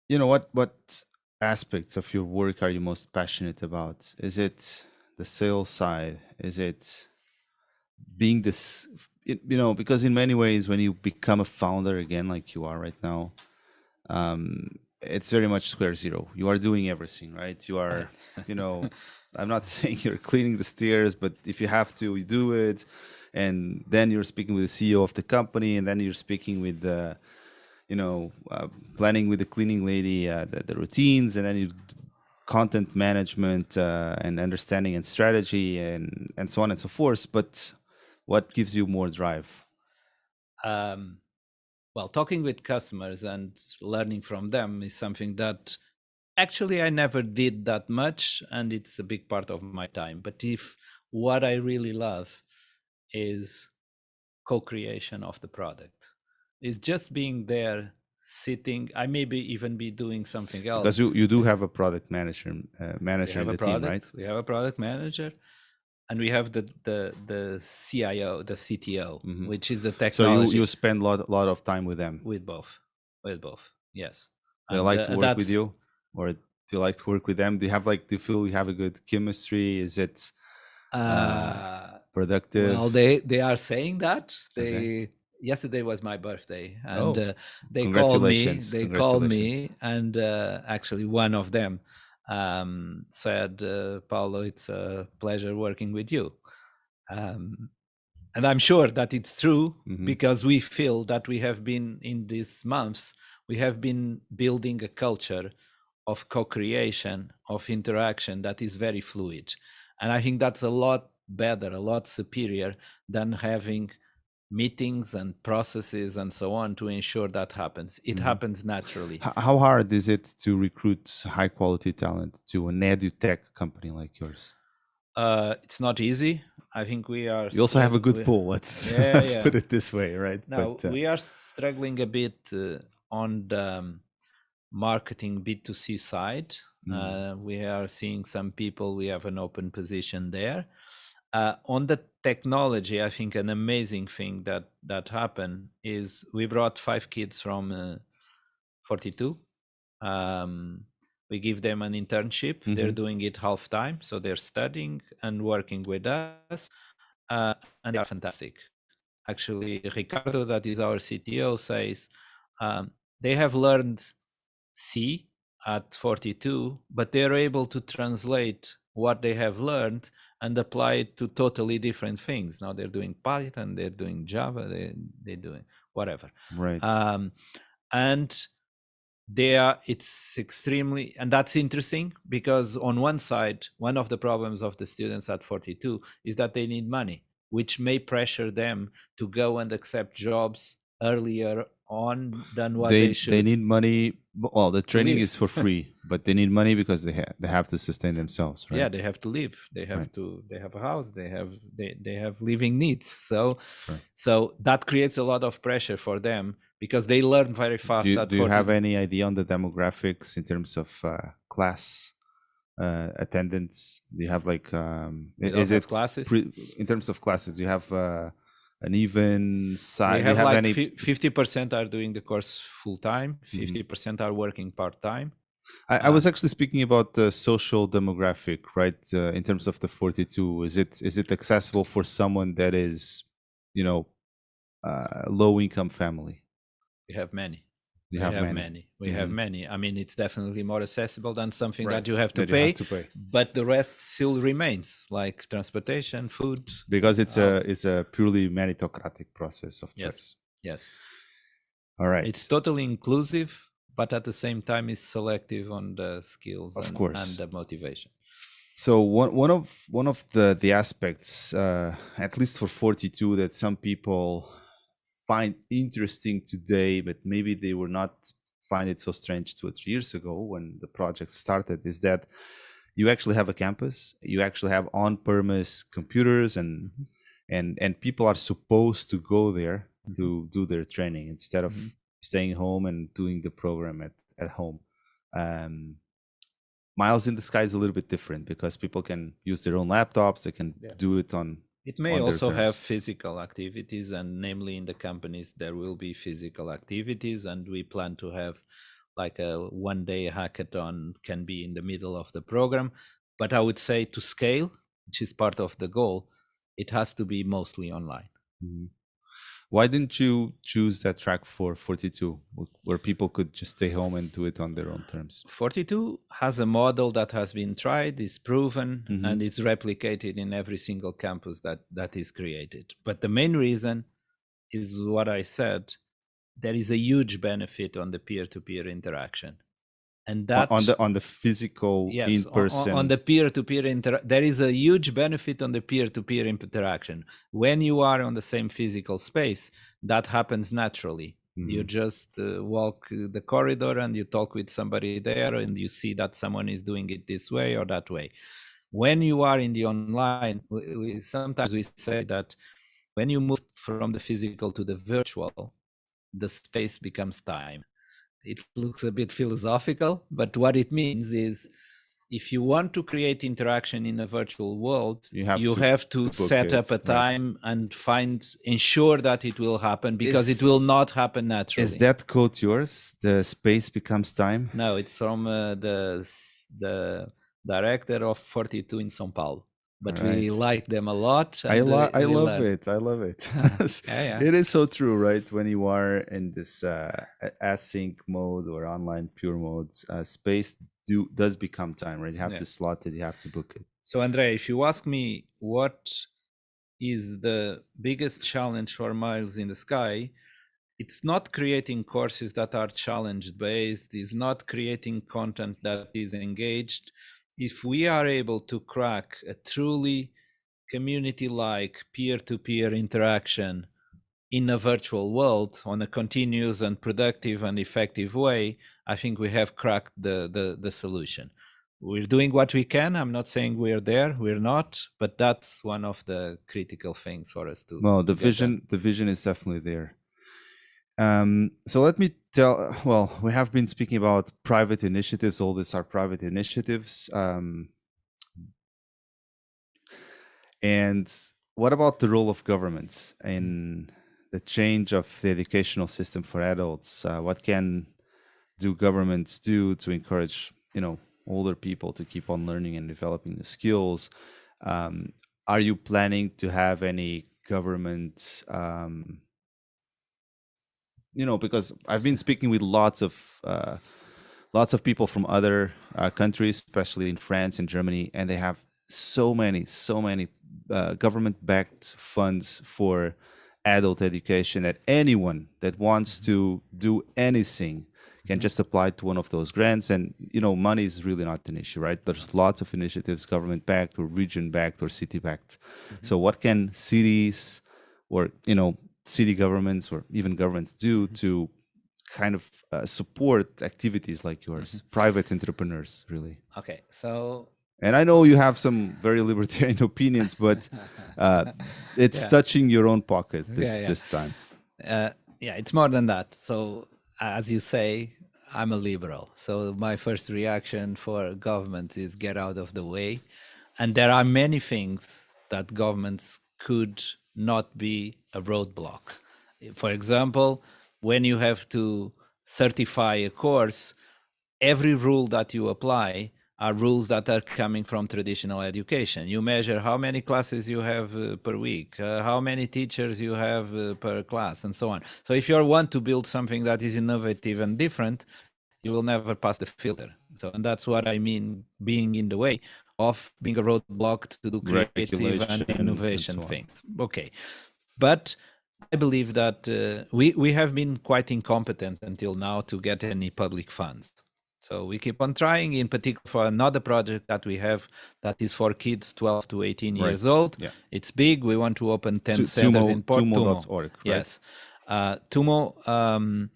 you know what aspects of your work are you most passionate about? Is it the sales side? Is it being this? Because in many ways, when you become a founder again, like you are right now, it's very much square zero. You are doing everything, right? You are, I'm not saying you're cleaning the stairs, but if you have to, you do it. And then you're speaking with the CEO of the company, and then you're speaking with the, planning with the cleaning lady, the routines, and then you content management and understanding and strategy and so on and so forth. But what gives you more drive? um, well, talking with customers and learning from them is something that actually I never did that much, and it's a big part of my time. But if what I really love is co-creation of the product, is just being there, sitting. I maybe even be doing something Because else. you do have a product manager We manager have in a the team, right? product. We have a product manager, and we have the CIO, the CTO, Mhm. which is the So you technology. you spend lot of time with them. With both, yes. They And like to work with that's you, or do you like to work with them? Do you feel you have a good chemistry? Is it well, productive? they are saying that. Okay. They Yesterday was my birthday, and Oh, they called me. congratulations! They called Congratulations! me, and actually, one of them said, "Paulo, it's a pleasure working with you." Um, and I'm sure that it's true, Hmm. because we feel that we have been in these months. We have been building a culture of co-creation, of interaction that is very fluid, and I think that's a lot better, a lot superior than having meetings and processes and so on to ensure that happens. It Hmm. happens naturally. How hard is it to recruit high quality talent to an edutech company like yours? It's not easy. I think we are. You also have a good pool. Let's put it this way, right? Now we are struggling a bit on the marketing B2C side. We are seeing some people. We have an open position there. On the technology, I think an amazing thing that happened is we brought 5 kids from 42. We give them an internship. They're doing it half time, so they're studying and working with us, and they are fantastic. Actually, Ricardo, that is our CTO, says they have learned C at 42, but they're able to translate what they have learned and apply it to totally different things. Now they're doing Python, they're doing Java, they're doing whatever. Right. And it's extremely, and that's interesting because on one side, one of the problems of the students at 42 is that they need money, which may pressure them to go and accept jobs earlier on than what they should. They need money. Well, the training is for free, but they need money because they have to sustain themselves, right? Yeah, they have to live. They have they have a house. They have living needs. So that creates a lot of pressure for them because they learn very fast. Do you have any idea on the demographics in terms of class attendance? Do you have like is it classes in terms of classes? Do you have an even size? We have like 50% are doing the course full time, 50% are working part time. I was actually speaking about the social demographic, right? In terms of the 42, is it accessible for someone that is, low income family? We have many. We have many. We have many. I mean, it's definitely more accessible than something that you have to pay. But the rest still remains, like transportation, food. Because it's a purely meritocratic process of choice. Yes. All right. It's totally inclusive, but at the same time is selective on the skills and the motivation. So one of the aspects, at least for 42, that some people find interesting today, but maybe they were not find it so strange 2 or 3 years ago when the project started, is that you actually have a campus, you actually have on-premise computers, and people are supposed to go there to do their training instead of staying home and doing the program at home. Miles in the Sky is a little bit different because people can use their own laptops, they can do it on. It may also have physical activities, and namely in the companies, there will be physical activities, and we plan to have like a one-day hackathon can be in the middle of the program. But I would say to scale, which is part of the goal, it has to be mostly online. Why didn't you choose that track for 42, where people could just stay home and do it on their own terms? 42 has a model that has been tried, is proven, and is replicated in every single campus that is created. But the main reason is what I said. There is a huge benefit on the peer-to-peer interaction. And that on the physical in-person on the peer-to-peer there is a huge benefit on the peer-to-peer interaction. When you are on the same physical space, that happens naturally. You just walk the corridor and you talk with somebody there, and you see that someone is doing it this way or that way. When you are in the online, sometimes we say that when you move from the physical to the virtual, the space becomes time. It looks a bit philosophical, but what it means is if you want to create interaction in a virtual world, you have to set up a time and ensure that it will happen, because it will not happen naturally. Is that quote yours? The space becomes time? No, it's from the director of 42 in São Paulo. But we like them a lot. I love it. It is so true, right? When you are in this async mode or online pure modes, space does become time, right? You have to slot it, you have to book it. So André, if you ask me what is the biggest challenge for Miles in the Sky, it's not creating courses that are challenge based, it's not creating content that is engaged. If we are able to crack a truly community-like peer-to-peer interaction in a virtual world on a continuous and productive and effective way, I think we have cracked the solution. we're doing what we can. I'm not saying we're there, we're not, but that's one of the critical things for us to Well, the get done. vision is definitely there. So let me tell. Well, we have been speaking about private initiatives. All these are private initiatives. And what about the role of governments in the change of the educational system for adults? What can do governments do to encourage, older people to keep on learning and developing the skills? Are you planning to have any government? Because I've been speaking with lots of people from other countries, especially in France and Germany, and they have so many government-backed funds for adult education that anyone that wants to do anything can just apply to one of those grants. And money is really not an issue, right? There's lots of initiatives, government-backed or region-backed or city-backed. So what can cities or city governments or even governments do to kind of support activities like yours, private entrepreneurs, really? Okay, so And I know you have some very libertarian opinions, but it's Yeah. touching your own pocket Yeah. this time. Yeah, it's more than that. So, as you say, I'm a liberal. So, my first reaction for government is get out of the way. And there are many things that governments could not be a roadblock. For example, when you have to certify a course, every rule that you apply are rules that are coming from traditional education. You measure how many classes you have per week, how many teachers you have per class, and so on. So if you want to build something that is innovative and different, you will never pass the filter. So, and that's what I mean, being in the way of being a roadblock to do creative Regulation and and innovation so on. things. Okay, but I believe that we have been quite incompetent until now to get any public funds. So we keep on trying, in particular for another project that we have that is for kids 12 to 18 Right. years old. Yeah. It's big. We want to open 10 centers in Tumo. Tumo.org, right? Yes. Tumo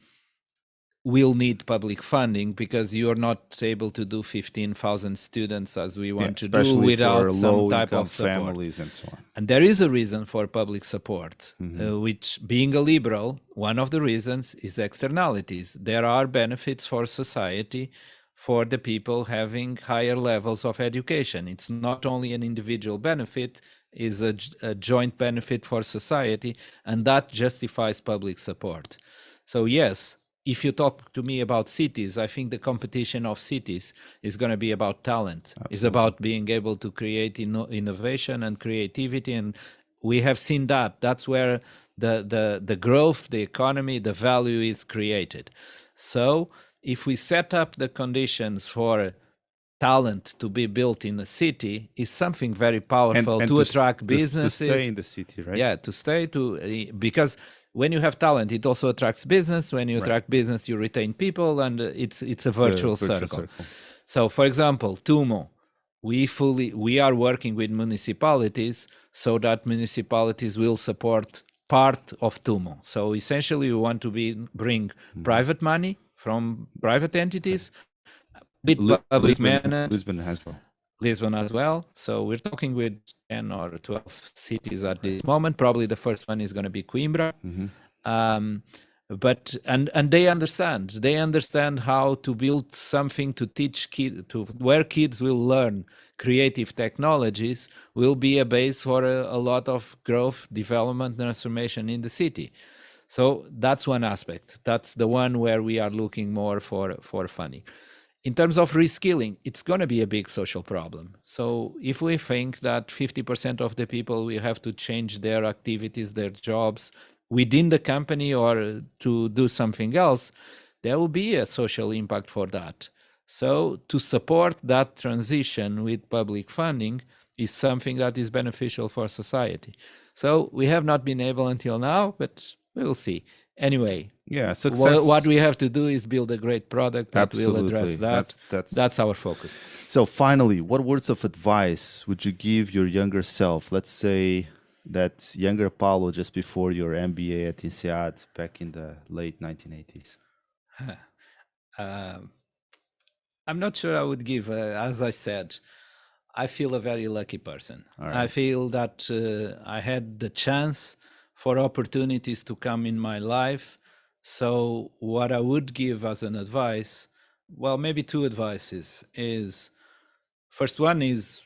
will need public funding because you're not able to do 15,000 students as we want to do especially without for some type low-income of support. families and so on. And there is a reason for public support, which, being a liberal, one of the reasons is externalities. There are benefits for society for the people having higher levels of education. It's not only an individual benefit, it's a joint benefit for society, and that justifies public support. So yes, if you talk to me about cities, I think the competition of cities is going to be about talent. It's about being able to create innovation and creativity, and we have seen that. That's where the growth, the economy, the value is created. So if we set up the conditions for talent to be built in a city, is something very powerful and to attract businesses. to stay in the city, right? Yeah, to stay because when you have talent, it also attracts business. When you attract business, you retain people, and it's a virtual circle. So, for example, Tumo, we are working with municipalities so that municipalities will support part of Tumo. So essentially, we want to bring private money from private entities with public management. Lisbon as well. So we're talking with 10 or 12 cities at this moment. Probably the first one is going to be Coimbra. But they understand how to build something to teach kids, to where kids will learn creative technologies, will be a base for a lot of growth, development, transformation in the city. So that's one aspect. That's the one where we are looking more for funding. In terms of reskilling, it's going to be a big social problem. So if we think that 50% of the people will have to change their activities, their jobs within the company or to do something else, there will be a social impact for that. So to support that transition with public funding is something that is beneficial for society. So we have not been able until now, but we'll see. Anyway, yeah, success. What we have to do is build a great product that will address that. That's our focus. So finally, what words of advice would you give your younger self? Let's say that younger Paulo just before your MBA at INSEAD back in the late 1980s. I'm not sure I would give. As I said, I feel a very lucky person. All I right. feel that I had the chance for opportunities to come in my life. So, what I would give as an advice, well, maybe two advices is first one is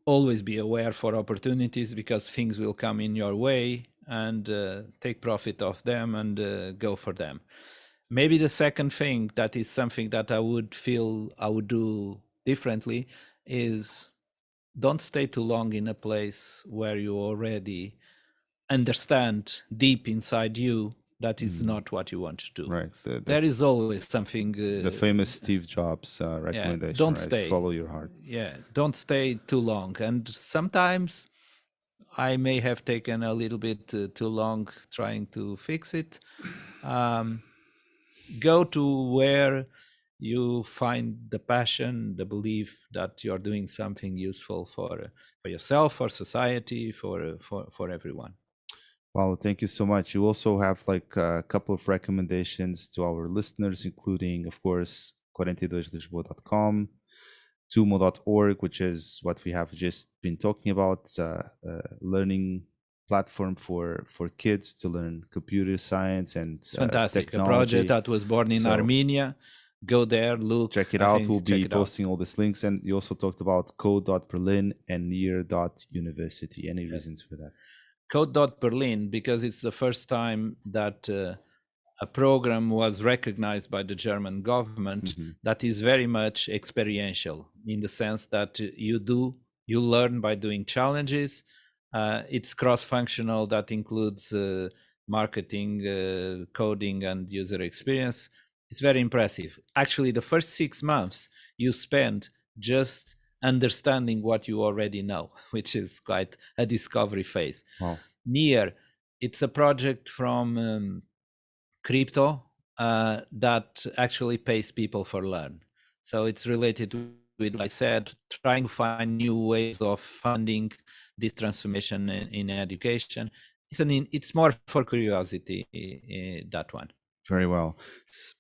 always be aware for opportunities because things will come in your way and take profit of them and go for them. Maybe the second thing that is something that I would feel I would do differently is don't stay too long in a place where you already understand deep inside you that is not what you want to do. Right. There is always something. The famous Steve Jobs Yeah, recommendation, don't right? stay. Follow your heart. Yeah, don't stay too long. And sometimes I may have taken a little bit too long trying to fix it. Go to where you find the passion, the belief that you're doing something useful for yourself, for society, for everyone. Paulo, thank you so much. You also have like a couple of recommendations to our listeners, including, of course, 42lisboa.com, tumo.org, which is what we have just been talking about, learning platform for kids to learn computer science and It's fantastic. technology. A project that was born in So Armenia. Go there, look. check it I out. think We'll check be it out. posting all these links. And you also talked about code.berlin and near.university. Any reasons for that? Code.berlin, because it's the first time that a program was recognized by the German government that is very much experiential in the sense that you learn by doing challenges. It's cross-functional, that includes marketing, coding, and user experience. It's very impressive. Actually, the first 6 months you spend just understanding what you already know, which is quite a discovery phase. Wow. Near, it's a project from crypto that actually pays people for learn. So it's related with what I said, trying to find new ways of funding this transformation in education. It's more for curiosity, that one. Very well.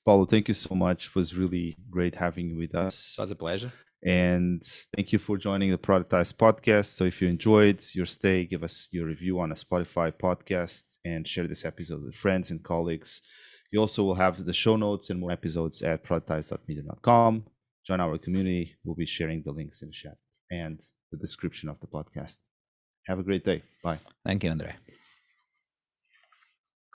Paulo, thank you so much. It was really great having you with us. It was a pleasure. And thank you for joining the Productized Podcast. So if you enjoyed your stay, give us your review on a Spotify podcast and share this episode with friends and colleagues. You also will have the show notes and more episodes at productized.media.com. Join our community. We'll be sharing the links in the chat and the description of the podcast. Have a great day. Bye. Thank you, Andre.